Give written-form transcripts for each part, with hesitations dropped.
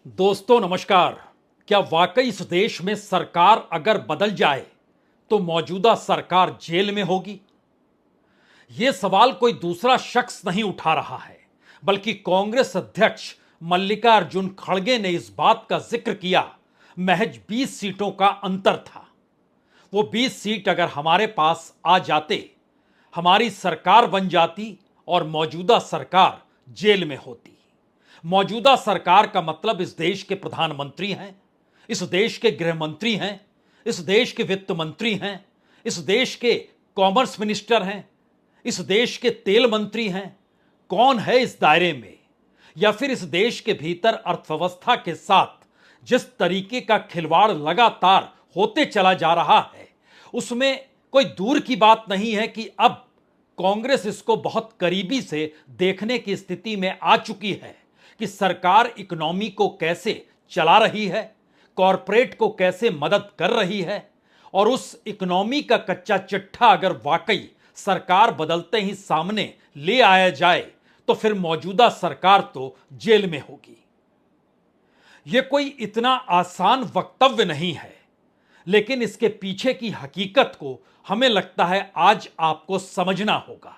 दोस्तों नमस्कार। क्या वाकई इस देश में सरकार अगर बदल जाए तो मौजूदा सरकार जेल में होगी? यह सवाल कोई दूसरा शख्स नहीं उठा रहा है, बल्कि कांग्रेस अध्यक्ष मल्लिकार्जुन खड़गे ने इस बात का जिक्र किया। महज 20 सीटों का अंतर था। वो 20 सीट अगर हमारे पास आ जाते, हमारी सरकार बन जाती और मौजूदा सरकार जेल में होती। मौजूदा सरकार का मतलब इस देश के प्रधानमंत्री हैं, इस देश के गृह मंत्री हैं, इस देश के वित्त मंत्री हैं, इस देश के कॉमर्स मिनिस्टर हैं, इस देश के तेल मंत्री हैं। कौन है इस दायरे में? या फिर इस देश के भीतर अर्थव्यवस्था के साथ जिस तरीके का खिलवाड़ लगातार होते चला जा रहा है, उसमें कोई दूर की बात नहीं है कि अब कांग्रेस इसको बहुत करीबी से देखने की स्थिति में आ चुकी है कि सरकार इकोनॉमी को कैसे चला रही है, कॉरपोरेट को कैसे मदद कर रही है। और उस इकोनॉमी का कच्चा चिट्ठा अगर वाकई सरकार बदलते ही सामने ले आया जाए तो फिर मौजूदा सरकार तो जेल में होगी। यह कोई इतना आसान वक्तव्य नहीं है, लेकिन इसके पीछे की हकीकत को हमें लगता है आज आपको समझना होगा।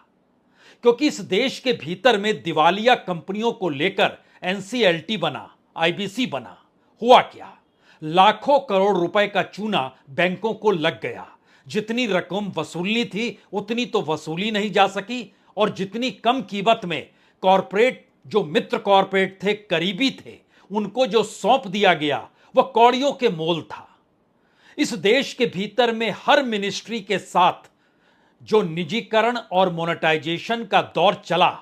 क्योंकि इस देश के भीतर में दिवालिया कंपनियों को लेकर एनसीएलटी बना, आईबीसी बना। हुआ क्या? लाखों करोड़ रुपए का चूना बैंकों को लग गया। जितनी रकम वसूलनी थी उतनी तो वसूली नहीं जा सकी, और जितनी कम कीमत में कॉरपोरेट, जो मित्र कॉरपोरेट थे, करीबी थे, उनको जो सौंप दिया गया वह कौड़ियों के मोल था। इस देश के भीतर में हर मिनिस्ट्री के साथ जो निजीकरण और मोनेटाइजेशन का दौर चला,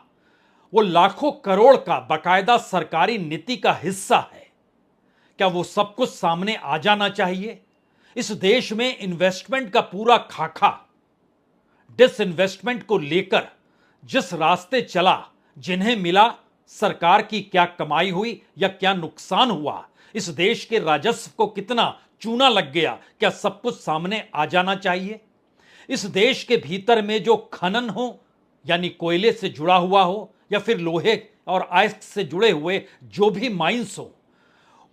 वो लाखों करोड़ का बकायदा सरकारी नीति का हिस्सा है। क्या वो सब कुछ सामने आ जाना चाहिए? इस देश में इन्वेस्टमेंट का पूरा खाका डिसइन्वेस्टमेंट को लेकर जिस रास्ते चला, जिन्हें मिला, सरकार की क्या कमाई हुई या क्या नुकसान हुआ, इस देश के राजस्व को कितना चूना लग गया, क्या सब कुछ सामने आ जाना चाहिए? इस देश के भीतर में जो खनन हो, यानी कोयले से जुड़ा हुआ हो, या फिर लोहे और अयस्क से जुड़े हुए जो भी माइंस हो,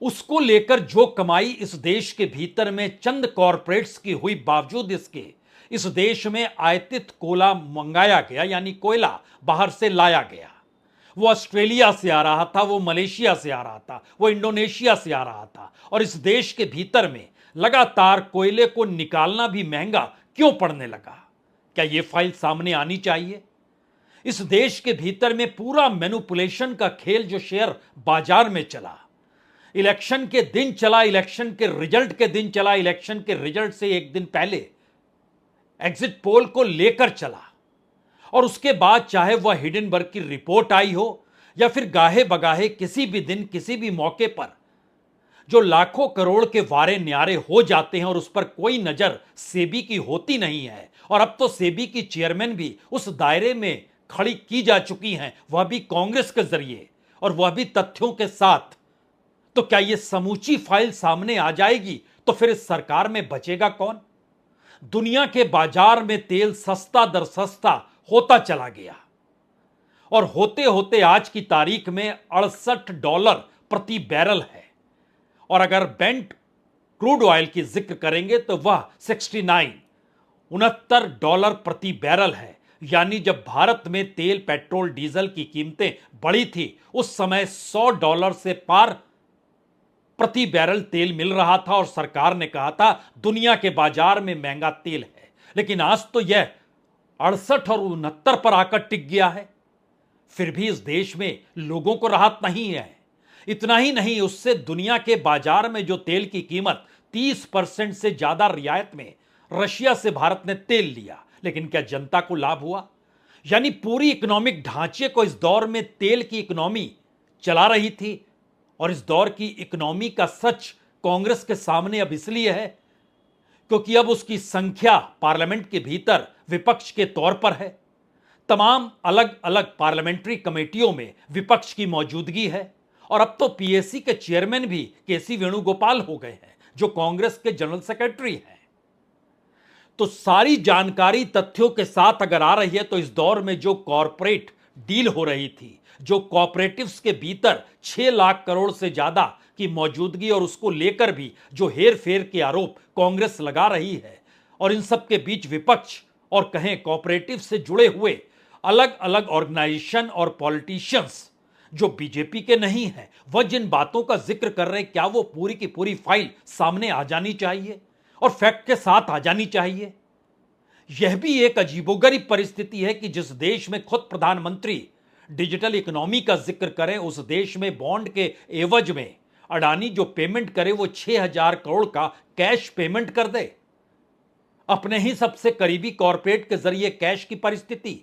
उसको लेकर जो कमाई इस देश के भीतर में चंद कॉरपोरेट्स की हुई, बावजूद इसके इस देश में आयातित कोयला मंगाया गया, यानी कोयला बाहर से लाया गया। वो ऑस्ट्रेलिया से आ रहा था, वो मलेशिया से आ रहा था, वो इंडोनेशिया से आ रहा था, और इस देश के भीतर में लगातार कोयले को निकालना भी महंगा क्यों पड़ने लगा? क्या ये फाइल सामने आनी चाहिए? इस देश के भीतर में पूरा मैनिपुलेशन का खेल जो शेयर बाजार में चला, इलेक्शन के दिन चला, इलेक्शन के रिजल्ट के दिन चला, इलेक्शन के रिजल्ट से एक दिन पहले एग्जिट पोल को लेकर चला, और उसके बाद चाहे वह हिडेनबर्ग की रिपोर्ट आई हो या फिर गाहे बगाहे किसी भी दिन किसी भी मौके पर जो लाखों करोड़ के वारे न्यारे हो जाते हैं और उस पर कोई नजर सेबी की होती नहीं है। और अब तो सेबी की चेयरमैन भी उस दायरे में खड़ी की जा चुकी हैं, वह भी कांग्रेस के जरिए, और वह भी तथ्यों के साथ। तो क्या यह समूची फाइल सामने आ जाएगी तो फिर इस सरकार में बचेगा कौन? दुनिया के बाजार में तेल सस्ता दर सस्ता होता चला गया, और होते होते आज की तारीख में $68 प्रति बैरल है। और अगर बेंट क्रूड ऑयल की जिक्र करेंगे तो वह 69 प्रति बैरल है। यानी जब भारत में तेल, पेट्रोल, डीजल की कीमतें बढ़ी थी, उस समय $100 से पार प्रति बैरल तेल मिल रहा था, और सरकार ने कहा था दुनिया के बाजार में महंगा तेल है। लेकिन आज तो यह 68 और 69 पर आकर टिक गया है। फिर भी इस देश में लोगों को राहत नहीं है। इतना ही नहीं, उससे दुनिया के बाजार में जो तेल की कीमत 30% से ज्यादा रियायत में रशिया से भारत ने तेल लिया, लेकिन क्या जनता को लाभ हुआ? यानी पूरी इकोनॉमिक ढांचे को इस दौर में तेल की इकोनॉमी चला रही थी। और इस दौर की इकोनॉमी का सच कांग्रेस के सामने अब इसलिए है क्योंकि अब उसकी संख्या पार्लियामेंट के भीतर विपक्ष के तौर पर है। तमाम अलग अलग पार्लियामेंट्री कमेटियों में विपक्ष की मौजूदगी है, और अब तो पीएसी के चेयरमैन भी केसी वेणुगोपाल हो गए हैं, जो कांग्रेस के जनरल सेक्रेटरी हैं। तो सारी जानकारी तथ्यों के साथ अगर आ रही है, तो इस दौर में जो कॉरपोरेट डील हो रही थी जो कॉपरेटिव्स के भीतर 6 लाख करोड़ से ज्यादा की मौजूदगी और उसको लेकर भी जो हेर फेर के आरोप कांग्रेस लगा रही है, और इन सब के बीच विपक्ष और कहें कॉपरेटिव से जुड़े हुए अलग अलग ऑर्गेनाइजेशन और पॉलिटिशियंस जो बीजेपी के नहीं हैं, वह जिन बातों का जिक्र कर रहे हैं, क्या वो पूरी की पूरी फाइल सामने आ जानी चाहिए और फैक्ट के साथ आ जानी चाहिए? यह भी एक अजीबोगरीब परिस्थिति है कि जिस देश में खुद प्रधानमंत्री डिजिटल इकोनॉमी का जिक्र करें, उस देश में बॉन्ड के एवज में अडानी जो पेमेंट करे वो 6,000 करोड़ का कैश पेमेंट कर दे, अपने ही सबसे करीबी कॉरपोरेट के जरिए कैश की परिस्थिति।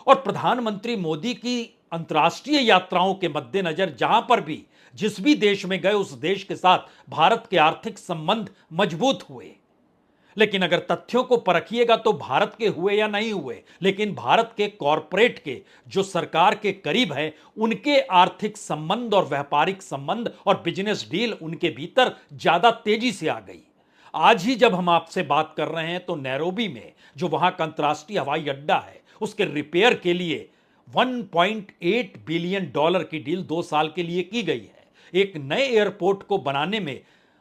और प्रधानमंत्री मोदी की अंतर्राष्ट्रीय यात्राओं के मद्देनजर जहां पर भी जिस भी देश में गए, उस देश के साथ भारत के आर्थिक संबंध मजबूत हुए। लेकिन अगर तथ्यों को परखिएगा तो भारत के हुए या नहीं हुए, लेकिन भारत के कॉरपोरेट के जो सरकार के करीब है, उनके आर्थिक संबंध और व्यापारिक संबंध और बिजनेस डील उनके भीतर ज्यादा तेजी से आ गई। आज ही जब हम आपसे बात कर रहे हैं तो नैरोबी में जो वहां का अंतर्राष्ट्रीय हवाई अड्डा है, उसके रिपेयर के लिए 1.8 बिलियन डॉलर की डील 2 साल के लिए की गई है। एक नए एयरपोर्ट को बनाने में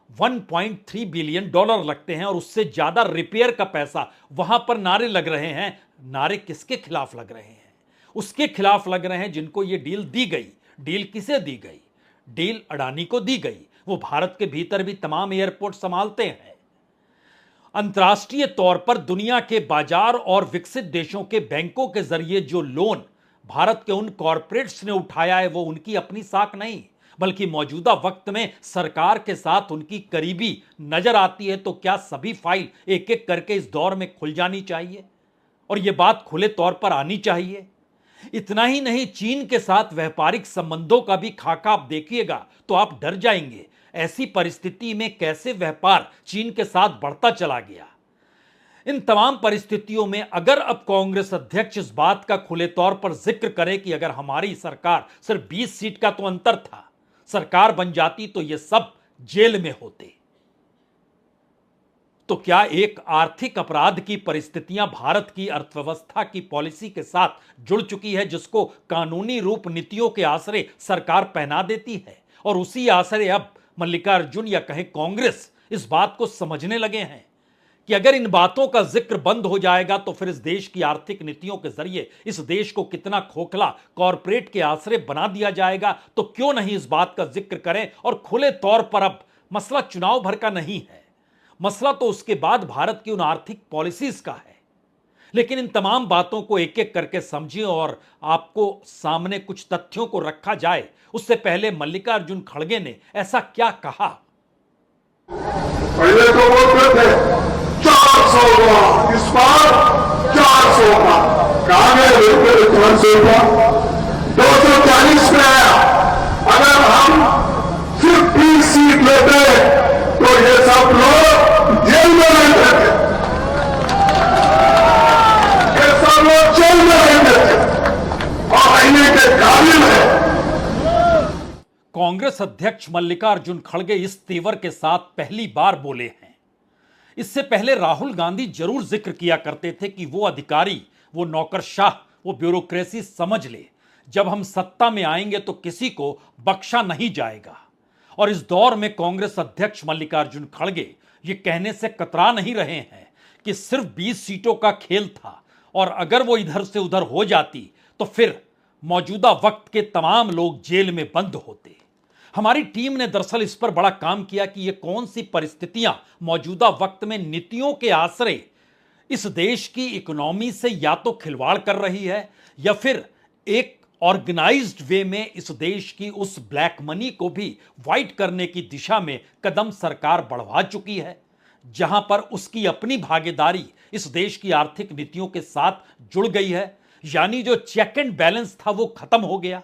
1.3 बिलियन डॉलर लगते हैं और उससे ज्यादा रिपेयर का पैसा। वहां पर नारे लग रहे हैं, नारे किसके खिलाफ लग रहे हैं? उसके खिलाफ लग रहे हैं जिनको यह डील दी गई। डील किसे दी गई? डील अडानी को दी गई। वो भारत के भीतर भी तमाम एयरपोर्ट संभालते हैं। अंतर्राष्ट्रीय तौर पर दुनिया के बाजार और विकसित देशों के बैंकों के जरिए जो लोन भारत के उन कॉरपोरेट्स ने उठाया है, वो उनकी अपनी साख नहीं, बल्कि मौजूदा वक्त में सरकार के साथ उनकी करीबी नजर आती है। तो क्या सभी फाइल एक एक करके इस दौर में खुल जानी चाहिए और यह बात खुले तौर पर आनी चाहिए? इतना ही नहीं, चीन के साथ व्यापारिक संबंधों का भी खाका आप देखिएगा तो आप डर जाएंगे। ऐसी परिस्थिति में कैसे व्यापार चीन के साथ बढ़ता चला गया। इन तमाम परिस्थितियों में अगर अब कांग्रेस अध्यक्ष इस बात का खुले तौर पर जिक्र करे कि अगर हमारी सरकार सिर्फ 20 सीट का तो अंतर था, सरकार बन जाती तो ये सब जेल में होते, तो क्या एक आर्थिक अपराध की परिस्थितियां भारत की अर्थव्यवस्था की पॉलिसी के साथ जुड़ चुकी है, जिसको कानूनी रूप नीतियों के आसरे सरकार पहना देती है, और उसी आसरे अब मल्लिकार्जुन या कहें कांग्रेस इस बात को समझने लगे हैं कि अगर इन बातों का जिक्र बंद हो जाएगा तो फिर इस देश की आर्थिक नीतियों के जरिए इस देश को कितना खोखला कॉरपोरेट के आसरे बना दिया जाएगा। तो क्यों नहीं इस बात का जिक्र करें और खुले तौर पर अब मसला चुनाव भर का नहीं है, मसला तो उसके बाद भारत की उन आर्थिक पॉलिसीज का है। लेकिन इन तमाम बातों को एक एक करके समझिए और आपको सामने कुछ तथ्यों को रखा जाए। उससे पहले मल्लिकार्जुन खड़गे ने ऐसा क्या कहा? पहले तो बोलते थे 400 हुआ, इस बार 400 का कहा गया, 400 का 240 में आया। अगर हम सिर्फ 20 सीट लेते तो ये सब लोग जेल में रहते थे, ये सब लोग जेल में रहते थे और रहने के काबिल है। कांग्रेस अध्यक्ष मल्लिकार्जुन खड़गे इस तेवर के साथ पहली बार बोले हैं। इससे पहले राहुल गांधी जरूर जिक्र किया करते थे कि वो अधिकारी, वो नौकरशाह, वो ब्यूरोक्रेसी समझ ले, जब हम सत्ता में आएंगे तो किसी को बख्शा नहीं जाएगा। और इस दौर में कांग्रेस अध्यक्ष मल्लिकार्जुन खड़गे ये कहने से कतरा नहीं रहे हैं कि सिर्फ 20 सीटों का खेल था और अगर वो इधर से उधर हो जाती तो फिर मौजूदा वक्त के तमाम लोग जेल में बंद होते। हमारी टीम ने दरअसल इस पर बड़ा काम किया कि ये कौन सी परिस्थितियां मौजूदा वक्त में नीतियों के आसरे इस देश की इकोनॉमी से या तो खिलवाड़ कर रही है या फिर एक ऑर्गेनाइज्ड वे में इस देश की उस ब्लैक मनी को भी वाइट करने की दिशा में कदम सरकार बढ़वा चुकी है, जहां पर उसकी अपनी भागीदारी इस देश की आर्थिक नीतियों के साथ जुड़ गई है। यानी जो चेक एंड बैलेंस था वो खत्म हो गया।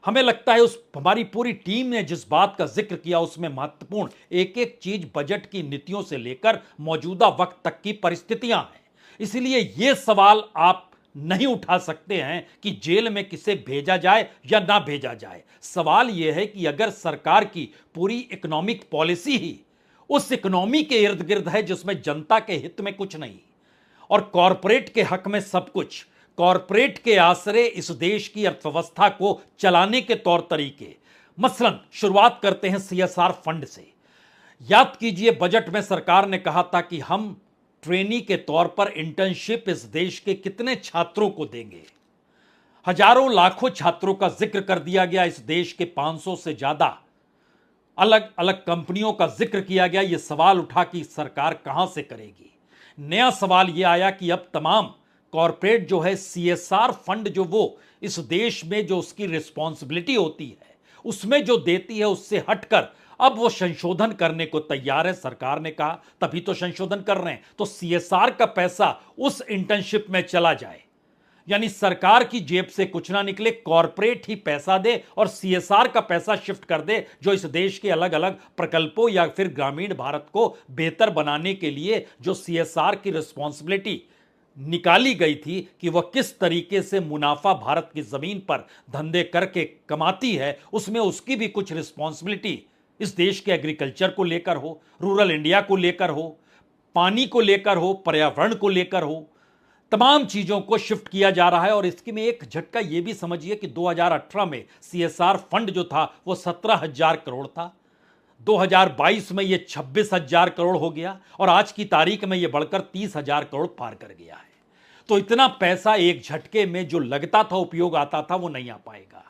हमें लगता है उस हमारी पूरी टीम ने जिस बात का जिक्र किया उसमें महत्वपूर्ण एक एक चीज बजट की नीतियों से लेकर मौजूदा वक्त तक की परिस्थितियां हैं। इसलिए यह सवाल आप नहीं उठा सकते हैं कि जेल में किसे भेजा जाए या ना भेजा जाए। सवाल यह है कि अगर सरकार की पूरी इकोनॉमिक पॉलिसी ही उस इकोनॉमी के इर्द गिर्द है जिसमें जनता के हित में कुछ नहीं और कॉरपोरेट के हक में सब कुछ, कॉरपोरेट के आश्रय इस देश की अर्थव्यवस्था को चलाने के तौर तरीके। मसलन शुरुआत करते हैं सीएसआर फंड से। याद कीजिए, बजट में सरकार ने कहा था कि हम ट्रेनी के तौर पर इंटर्नशिप इस देश के कितने छात्रों को देंगे। हजारों लाखों छात्रों का जिक्र कर दिया गया। इस देश के 500 से ज्यादा अलग अलग कंपनियों का जिक्र किया गया। यह सवाल उठा कि सरकार कहां से करेगी। नया सवाल यह आया कि अब तमाम कॉरपोरेट जो है सीएसआर फंड जो वो इस देश में जो उसकी रिस्पॉन्सिबिलिटी होती है उसमें जो देती है उससे हटकर अब वो संशोधन करने को तैयार है। सरकार ने कहा तभी तो संशोधन कर रहे हैं, तो सीएसआर का पैसा उस इंटर्नशिप में चला जाए, यानी सरकार की जेब से कुछ ना निकले, कॉरपोरेट ही पैसा दे और सीएसआर का पैसा शिफ्ट कर दे, जो इस देश के अलग अलग प्रकल्पों या फिर ग्रामीण भारत को बेहतर बनाने के लिए जो सीएसआर की रिस्पॉन्सिबिलिटी निकाली गई थी कि वह किस तरीके से मुनाफा भारत की जमीन पर धंधे करके कमाती है, उसमें उसकी भी कुछ रिस्पॉन्सिबिलिटी इस देश के एग्रीकल्चर को लेकर हो, रूरल इंडिया को लेकर हो, पानी को लेकर हो, पर्यावरण को लेकर हो, तमाम चीजों को शिफ्ट किया जा रहा है। और इसके में एक झटका यह भी समझिए कि 2018 में सीएसआर फंड जो था वो 17,000 करोड़ था, 2022 में यह 26,000 करोड़ हो गया और आज की तारीख में यह बढ़कर 30,000 करोड़ पार कर गया है। तो इतना पैसा एक झटके में जो लगता था उपयोग आता था वो नहीं आ पाएगा।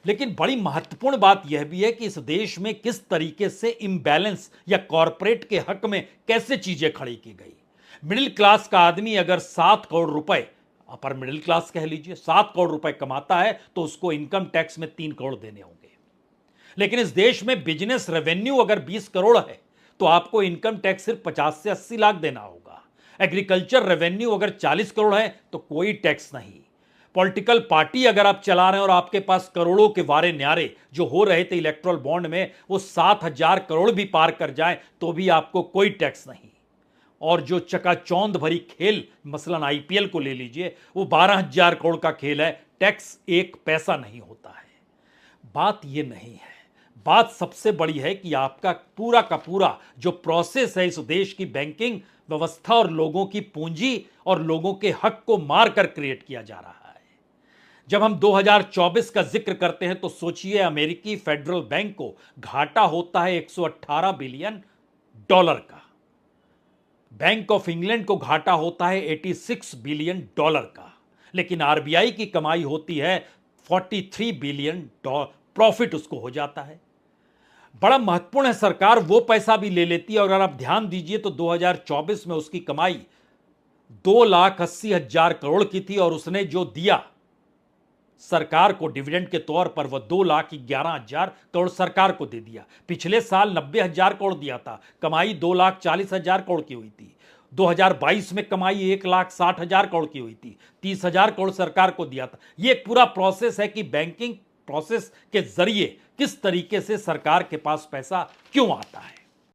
लेकिन बड़ी महत्वपूर्ण बात यह भी है कि इस देश में किस तरीके से इम्बैलेंस या कॉरपोरेट के हक में कैसे चीजें खड़ी की गई। मिडिल क्लास का आदमी अगर 7 करोड़ रुपए, अपर मिडिल क्लास कह लीजिए, 7 करोड़ रुपए कमाता है तो उसको इनकम टैक्स में 3 करोड़ देने होंगे। लेकिन इस देश में बिजनेस रेवेन्यू अगर 20 करोड़ है तो आपको इनकम टैक्स सिर्फ 50 से 80 लाख देना होगा। एग्रीकल्चर रेवेन्यू अगर 40 करोड़ है तो कोई टैक्स नहीं। पॉलिटिकल पार्टी अगर आप चला रहे हैं और आपके पास करोड़ों के वारे न्यारे जो हो रहे थे इलेक्टोरल बॉन्ड में वो 7,000 करोड़ भी पार कर जाए तो भी आपको कोई टैक्स नहीं। और जो चकाचौंध भरी खेल, मसलन आईपीएल को ले लीजिए, वो 12,000 करोड़ का खेल है, टैक्स 1 पैसा नहीं होता है। बात ये नहीं है, बात सबसे बड़ी है कि आपका पूरा का पूरा जो प्रोसेस है इस देश की बैंकिंग व्यवस्था और लोगों की पूंजी और लोगों के हक को मारकर क्रिएट किया जा रहा है। जब हम 2024 का जिक्र करते हैं तो सोचिए, अमेरिकी फेडरल बैंक को घाटा होता है 118 बिलियन डॉलर का, बैंक ऑफ इंग्लैंड को घाटा होता है 86 बिलियन डॉलर का, लेकिन आरबीआई की कमाई होती है 43 बिलियन डॉलर, प्रॉफिट उसको हो जाता है। बड़ा महत्वपूर्ण है, सरकार वो पैसा भी ले लेती है और अगर आप ध्यान दीजिए तो 2024 में उसकी कमाई 2,80,000 करोड़ की थी और उसने जो दिया सरकार को डिविडेंड के तौर पर वह 2,11,000 करोड़ सरकार को दे दिया। पिछले साल 90,000 करोड़ दिया था, कमाई 2,40,000 करोड़ की हुई थी। 2022 में कमाई 1,60,000 करोड़ की हुई थी, 30,000 करोड़ सरकार को दिया था। यह एक पूरा प्रोसेस है कि बैंकिंग प्रोसेस के जरिए किस तरीके से सरकार के पास पैसा क्यों आता है।